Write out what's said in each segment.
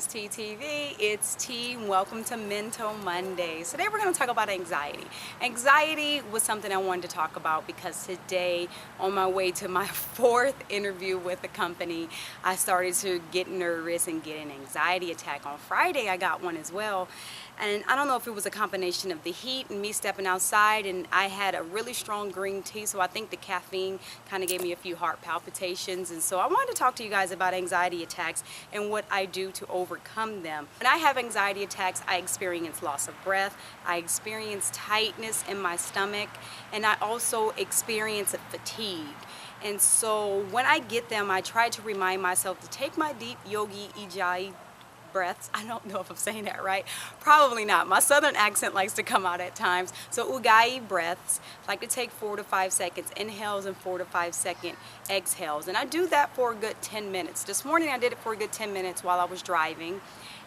MissTtv. It's T. Welcome to Mental Mondays. Today we're going to talk about anxiety. Anxiety was something I wanted to talk about because today, on my way to my fourth interview with the company, I started to get nervous and get an anxiety attack. On Friday, I got one as well. And I don't know if it was a combination of the heat and me stepping outside, and I had a really strong green tea, so I think the caffeine kind of gave me a few heart palpitations. And so I wanted to talk to you guys about anxiety attacks and what I do to overcome them. When I have anxiety attacks, I experience loss of breath, I experience tightness in my stomach, and I also experience fatigue. And so when I get them, I try to remind myself to take my deep yogi ujjayi breaths. I don't know if I'm saying that right. Probably not. My southern accent likes to come out at times. So ujjayi breaths, I like to take 4 to 5 seconds inhales and 4 to 5 second exhales. And I do that for a good 10 minutes. This morning I did it for a good 10 minutes while I was driving,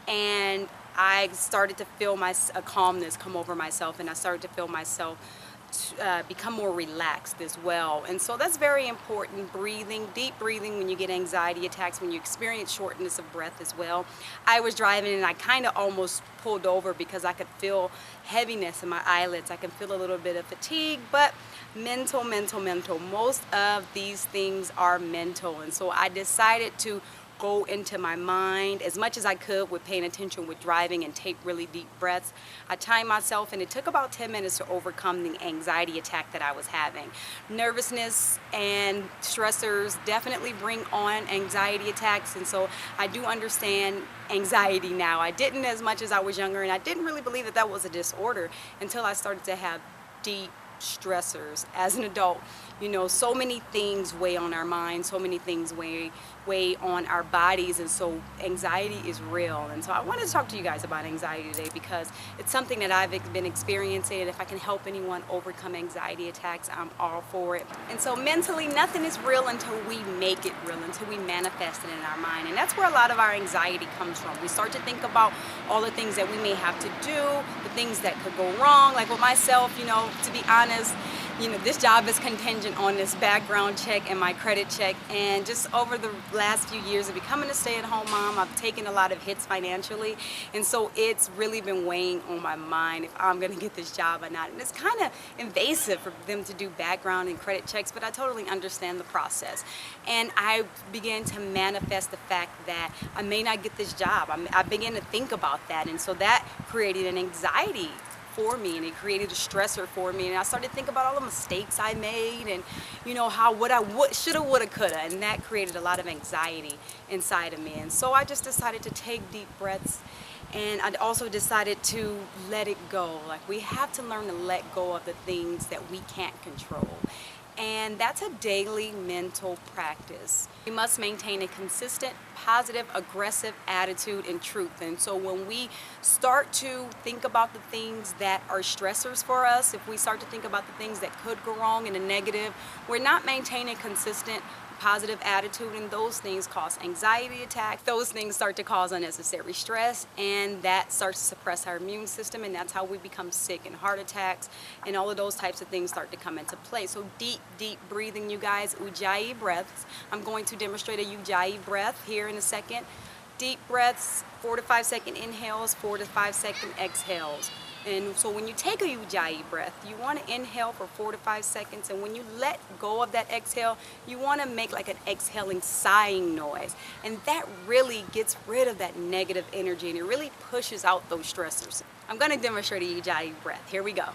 and I started to feel a calmness come over myself, and I started to feel myself become more relaxed as well. And so that's very important. Breathing, deep breathing when you get anxiety attacks, when you experience shortness of breath as well. I was driving and I kind of almost pulled over because I could feel heaviness in my eyelids. I can feel a little bit of fatigue, but mental. Most of these things are mental. And so I decided to go into my mind as much as I could with paying attention with driving and take really deep breaths. I timed myself, and it took about 10 minutes to overcome the anxiety attack that I was having. Nervousness and stressors definitely bring on anxiety attacks, and so I do understand anxiety now. I didn't as much as I was younger, and I didn't really believe that that was a disorder until I started to have deep stressors as an adult. You know, so many things weigh on our minds, so many things weigh on our bodies, and so anxiety is real. And so I wanted to talk to you guys about anxiety today because it's something that I've been experiencing, and if I can help anyone overcome anxiety attacks, I'm all for it. And so mentally, nothing is real until we make it real, until we manifest it in our mind. And that's where a lot of our anxiety comes from. We start to think about all the things that we may have to do, the things that could go wrong. Like with myself, you know, to be honest, you know, this job is contingent on this background check and my credit check, and just over the last few years of becoming a stay-at-home mom, I've taken a lot of hits financially, and so it's really been weighing on my mind if I'm gonna get this job or not. And it's kind of invasive for them to do background and credit checks, but I totally understand the process. And I began to manifest the fact that I may not get this job. I began to think about that, and so that created an anxiety for me, and it created a stressor for me, and I started to think about all the mistakes I made, and you know, how what I shoulda, woulda, coulda, and that created a lot of anxiety inside of me. And so I just decided to take deep breaths, and I also decided to let it go. Like, we have to learn to let go of the things that we can't control. And that's a daily mental practice. We must maintain a consistent, positive, aggressive attitude and truth. And so when we start to think about the things that are stressors for us, if we start to think about the things that could go wrong in a negative, we're not maintaining consistent, positive attitude, and those things cause anxiety attacks. Those things start to cause unnecessary stress, and that starts to suppress our immune system, and that's how we become sick, and heart attacks and all of those types of things start to come into play. So deep breathing, you guys, ujjayi breaths. I'm going to demonstrate a ujjayi breath here in a second. Deep breaths, 4 to 5 second inhales, 4 to 5 second exhales. And so when you take a ujjayi breath, you want to inhale for 4 to 5 seconds, and when you let go of that exhale, you want to make like an exhaling sighing noise. And that really gets rid of that negative energy, and it really pushes out those stressors. I'm going to demonstrate a ujjayi breath. Here we go.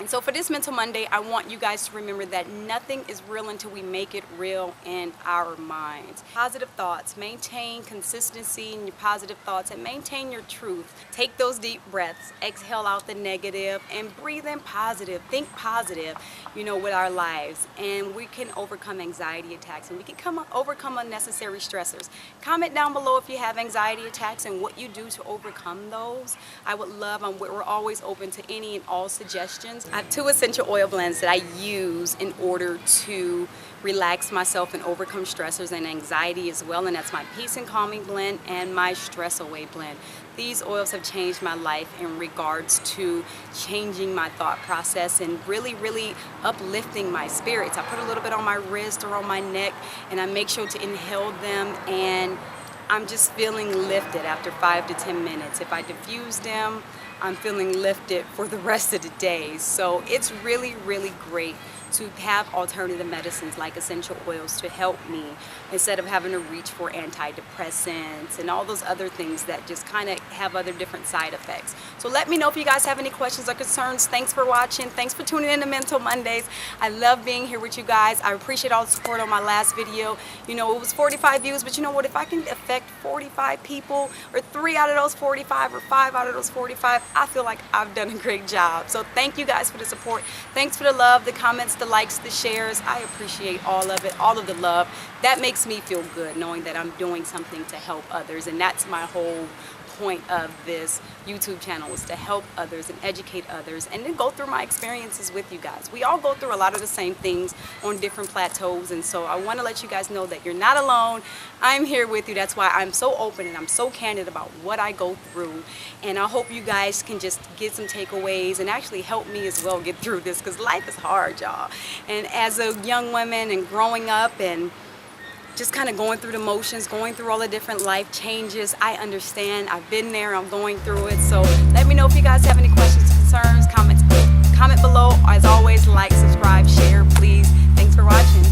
And so for this Mental Monday, I want you guys to remember that nothing is real until we make it real in our minds. Positive thoughts, maintain consistency in your positive thoughts and maintain your truth. Take those deep breaths, exhale out the negative and breathe in positive. Think positive, with our lives. And we can overcome anxiety attacks and we can overcome unnecessary stressors. Comment down below if you have anxiety attacks and what you do to overcome those. I would love, we're always open to any and all suggestions. I have 2 essential oil blends that I use in order to relax myself and overcome stressors and anxiety as well, and that's my Peace and Calming blend and my Stress Away blend. These oils have changed my life in regards to changing my thought process and really uplifting my spirits. I put a little bit on my wrist or on my neck and I make sure to inhale them, and I'm just feeling lifted after 5 to 10 minutes. If I diffuse them, I'm feeling lifted for the rest of the day. So it's really great to have alternative medicines like essential oils to help me instead of having to reach for antidepressants and all those other things that just kind of have other different side effects. So let me know if you guys have any questions or concerns. Thanks for watching. Thanks for tuning in to Mental Mondays. I love being here with you guys. I appreciate all the support on my last video. It was 45 views, but you know what? If I can affect 45 people, or 3 out of those 45, or 5 out of those 45, I feel like I've done a great job. So thank you guys for the support. Thanks for the love, the comments, the likes, the shares. I appreciate all of it, all of the love. That makes me feel good knowing that I'm doing something to help others, and that's my whole point of this YouTube channel, is to help others and educate others and then go through my experiences with you guys. We all go through a lot of the same things on different plateaus, and so I want to let you guys know that you're not alone. I'm here with you. That's why I'm so open and I'm so candid about what I go through, and I hope you guys can just get some takeaways and actually help me as well get through this, because life is hard, y'all. And as a young woman and growing up and just kind of going through the motions, going through all the different life changes, I understand. I've been there. I'm going through it. So let me know if you guys have any questions, concerns, comment below. As always, like, subscribe, share, please. Thanks for watching.